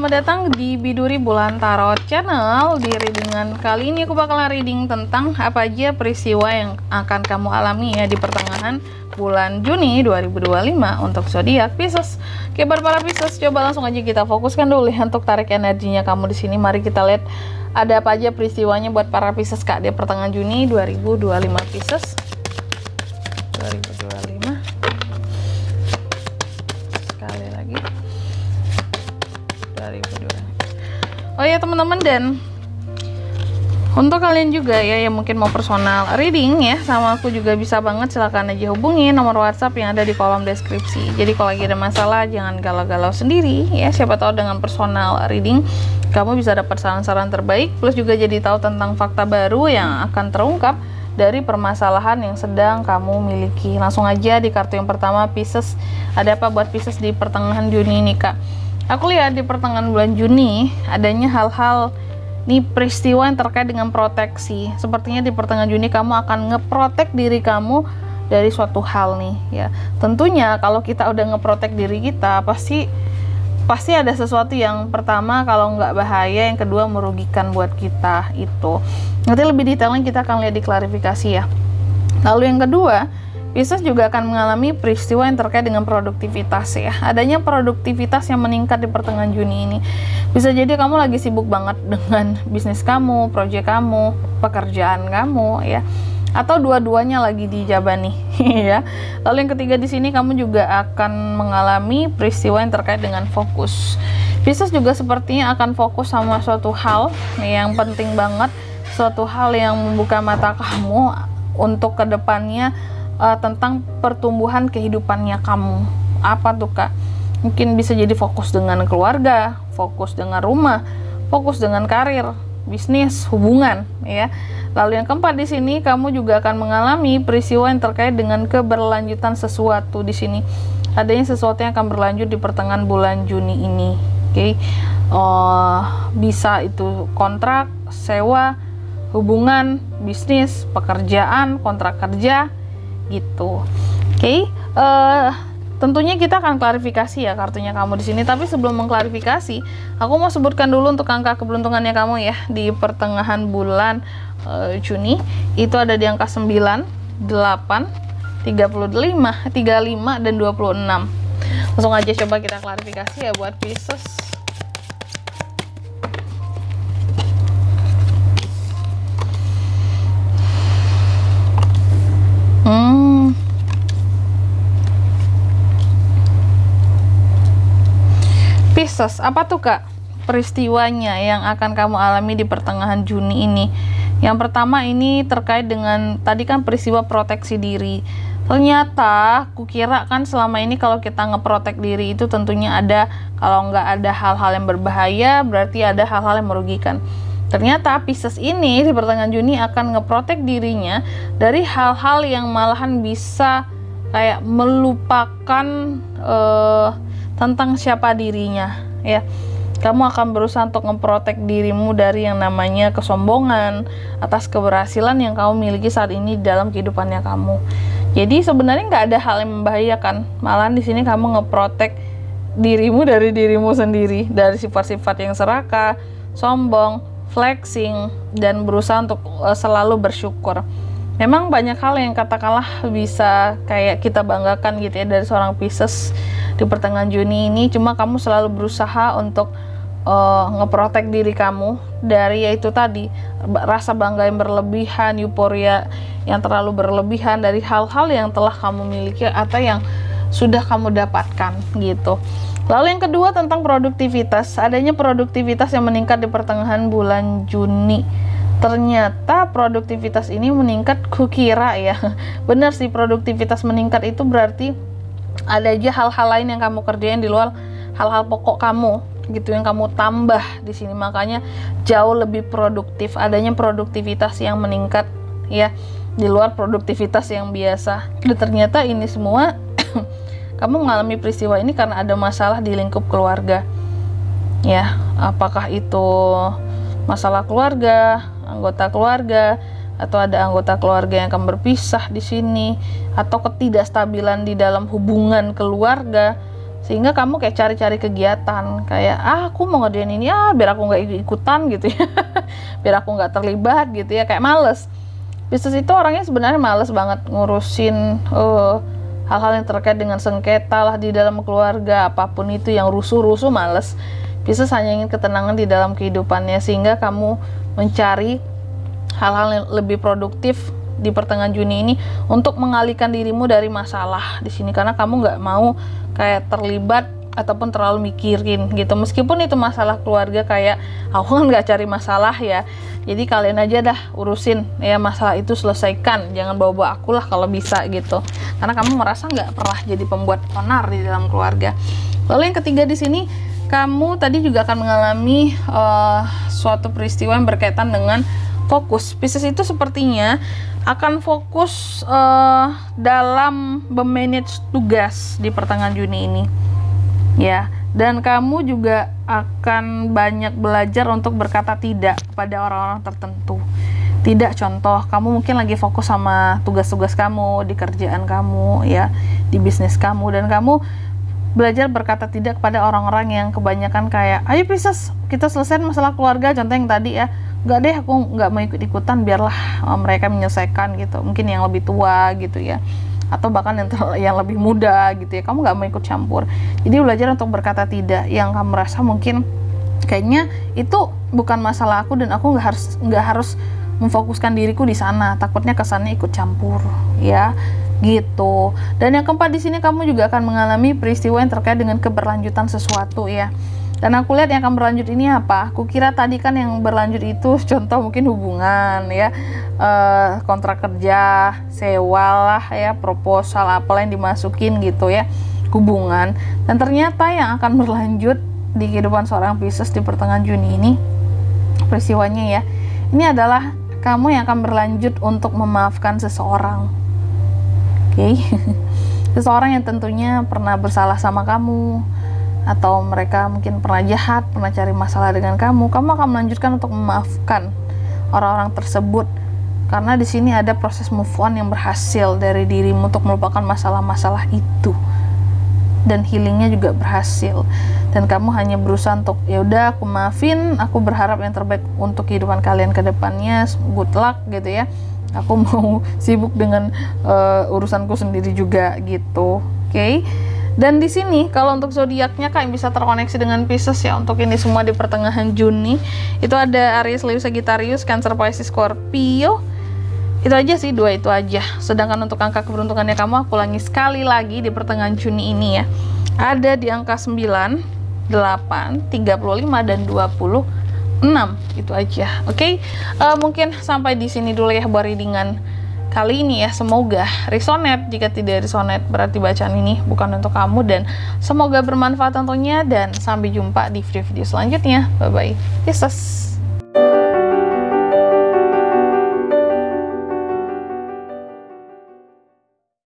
selamat datang di Biduri Bulan Tarot Channel. Di readingan kali ini aku bakalan reading tentang apa aja peristiwa yang akan kamu alami ya di pertengahan bulan Juni 2025 untuk zodiak Pisces. Oke, para Pisces, coba langsung aja kita fokuskan dulu ya untuk tarik energinya kamu di sini. Mari kita lihat ada apa aja peristiwanya buat para Pisces Kak di pertengahan Juni 2025 Pisces. 2025. Sekali lagi. 2022. Oh ya teman-teman, dan untuk kalian juga ya yang mungkin mau personal reading ya sama aku juga bisa banget, silahkan aja hubungi nomor WhatsApp yang ada di kolom deskripsi. Jadi kalau lagi ada masalah jangan galau-galau sendiri ya, siapa tahu dengan personal reading kamu bisa dapat saran-saran terbaik, plus juga jadi tahu tentang fakta baru yang akan terungkap dari permasalahan yang sedang kamu miliki. Langsung aja di kartu yang pertama Pisces, ada apa buat Pisces di pertengahan Juni ini Kak? Aku lihat di pertengahan bulan Juni adanya hal-hal nih, peristiwa yang terkait dengan proteksi. Sepertinya di pertengahan Juni kamu akan ngeprotek diri kamu dari suatu hal nih ya. Tentunya kalau kita udah ngeprotek diri kita pasti ada sesuatu yang pertama kalau nggak bahaya, yang kedua merugikan buat kita itu. Nanti lebih detailnya kita akan lihat di klarifikasi ya. Lalu yang kedua, Pisces juga akan mengalami peristiwa yang terkait dengan produktivitas ya. Adanya produktivitas yang meningkat di pertengahan Juni ini. Bisa jadi kamu lagi sibuk banget dengan bisnis kamu, proyek kamu, pekerjaan kamu ya. Atau dua-duanya lagi dijabani ya. Lalu yang ketiga di sini kamu juga akan mengalami peristiwa yang terkait dengan fokus. Pisces juga sepertinya akan fokus sama suatu hal yang penting banget, suatu hal yang membuka mata kamu untuk kedepannya. Tentang pertumbuhan kehidupannya kamu. Apa tuh Kak? Mungkin bisa jadi fokus dengan keluarga, fokus dengan rumah, fokus dengan karir, bisnis, hubungan ya. Lalu yang keempat di sini kamu juga akan mengalami peristiwa yang terkait dengan keberlanjutan sesuatu di sini. Adanya sesuatu yang akan berlanjut di pertengahan bulan Juni ini. Oke. Bisa itu kontrak, sewa, hubungan, bisnis, pekerjaan, kontrak kerja gitu. Oke. Tentunya kita akan klarifikasi ya kartunya kamu di sini, tapi sebelum mengklarifikasi aku mau sebutkan dulu untuk angka keberuntungannya kamu ya di pertengahan bulan Juni. Itu ada di angka 9, 8, 35, 35 dan 26. Langsung aja coba kita klarifikasi ya buat Pisces. Pisces, apa tuh Kak peristiwanya yang akan kamu alami di pertengahan Juni ini? Yang pertama ini terkait dengan tadi kan peristiwa proteksi diri. Ternyata kukira kan selama ini kalau kita ngeprotek diri itu tentunya ada, kalau nggak ada hal-hal yang berbahaya berarti ada hal-hal yang merugikan. Ternyata Pisces ini di pertengahan Juni akan ngeprotek dirinya dari hal-hal yang malahan bisa kayak melupakan tentang siapa dirinya ya. Kamu akan berusaha untuk memprotek dirimu dari yang namanya kesombongan atas keberhasilan yang kamu miliki saat ini dalam kehidupannya kamu. Jadi sebenarnya nggak ada hal yang membahayakan, malahan di sini kamu ngeprotek dirimu dari dirimu sendiri, dari sifat-sifat yang serakah, sombong, flexing, dan berusaha untuk selalu bersyukur. Memang banyak hal yang katakanlah bisa kayak kita banggakan gitu ya dari seorang Pisces di pertengahan Juni ini, cuma kamu selalu berusaha untuk ngeprotek diri kamu dari yaitu tadi rasa bangga yang berlebihan, euforia yang terlalu berlebihan dari hal-hal yang telah kamu miliki atau yang sudah kamu dapatkan gitu. Lalu yang kedua tentang produktivitas, adanya produktivitas yang meningkat di pertengahan bulan Juni. Ternyata produktivitas ini meningkat, kukira ya benar sih, produktivitas meningkat itu berarti ada aja hal-hal lain yang kamu kerjain di luar hal-hal pokok kamu gitu yang kamu tambah di sini, makanya jauh lebih produktif. Adanya produktivitas yang meningkat ya di luar produktivitas yang biasa. Dan ternyata ini semua kamu mengalami peristiwa ini karena ada masalah di lingkup keluarga ya. Apakah itu masalah keluarga, anggota keluarga, atau ada anggota keluarga yang akan berpisah di sini, atau ketidakstabilan di dalam hubungan keluarga, sehingga kamu kayak cari-cari kegiatan kayak aku mau ngerjain ini biar aku nggak ikutan gitu ya biar aku nggak terlibat gitu ya, kayak males. Pisces itu orangnya sebenarnya males banget ngurusin hal-hal yang terkait dengan sengketa lah di dalam keluarga, apapun itu yang rusuh-rusuh males. Pisces hanya ingin ketenangan di dalam kehidupannya, sehingga kamu mencari hal-hal yang lebih produktif di pertengahan Juni ini untuk mengalihkan dirimu dari masalah di sini, karena kamu nggak mau kayak terlibat ataupun terlalu mikirin gitu. Meskipun itu masalah keluarga, kayak aku kan nggak cari masalah ya, jadi kalian aja dah urusin ya masalah itu, selesaikan, jangan bawa-bawa aku lah kalau bisa gitu, karena kamu merasa nggak pernah jadi pembuat onar di dalam keluarga. Lalu yang ketiga di sini, kamu tadi juga akan mengalami suatu peristiwa yang berkaitan dengan fokus. Pisces itu sepertinya akan fokus dalam memanage tugas di pertengahan Juni ini ya, dan kamu juga akan banyak belajar untuk berkata tidak kepada orang-orang tertentu. Tidak, contoh kamu mungkin lagi fokus sama tugas-tugas kamu di kerjaan kamu ya, di bisnis kamu, dan kamu belajar berkata tidak kepada orang-orang yang kebanyakan kayak, ayo Pisces kita selesaiin masalah keluarga, contoh yang tadi ya, nggak deh aku nggak mau ikut-ikutan, biarlah mereka menyelesaikan gitu, mungkin yang lebih tua gitu ya, atau bahkan yang lebih muda gitu ya, kamu nggak mau ikut campur. Jadi belajar untuk berkata tidak yang kamu rasa mungkin kayaknya itu bukan masalah aku, dan aku nggak harus memfokuskan diriku di sana, takutnya kesannya ikut campur ya gitu. Dan yang keempat di sini, kamu juga akan mengalami peristiwa yang terkait dengan keberlanjutan sesuatu ya. Dan aku lihat yang akan berlanjut ini apa? Aku kira tadi kan yang berlanjut itu contoh mungkin hubungan ya, kontrak kerja, sewa lah ya, proposal apalah yang dimasukin gitu ya, hubungan. Dan ternyata yang akan berlanjut di kehidupan seorang Pisces di pertengahan Juni ini, peristiwanya ya, ini adalah kamu yang akan berlanjut untuk memaafkan seseorang. Oke. Seseorang yang tentunya pernah bersalah sama kamu, atau mereka mungkin pernah jahat, pernah cari masalah dengan kamu akan melanjutkan untuk memaafkan orang-orang tersebut, karena di sini ada proses move on yang berhasil dari dirimu untuk melupakan masalah-masalah itu, dan healingnya juga berhasil, dan kamu hanya berusaha untuk ya udah aku maafin, aku berharap yang terbaik untuk kehidupan kalian ke depannya, good luck gitu ya, aku mau sibuk dengan urusanku sendiri juga gitu. Oke. Dan di sini kalau untuk zodiaknya Kak yang bisa terkoneksi dengan Pisces ya, untuk ini semua di pertengahan Juni itu ada Aries, Leo, Sagittarius, Cancer, Pisces, Scorpio. Itu aja sih, dua itu aja. Sedangkan untuk angka keberuntungannya kamu, aku ulangi sekali lagi di pertengahan Juni ini ya, ada di angka 9, 8, 35 dan 26. Itu aja. Oke. Mungkin sampai di sini dulu ya buat readingan kali ini ya. Semoga resonate. Jika tidak resonate berarti bacaan ini bukan untuk kamu, dan semoga bermanfaat tentunya, dan sampai jumpa di video selanjutnya. Bye bye Pisces.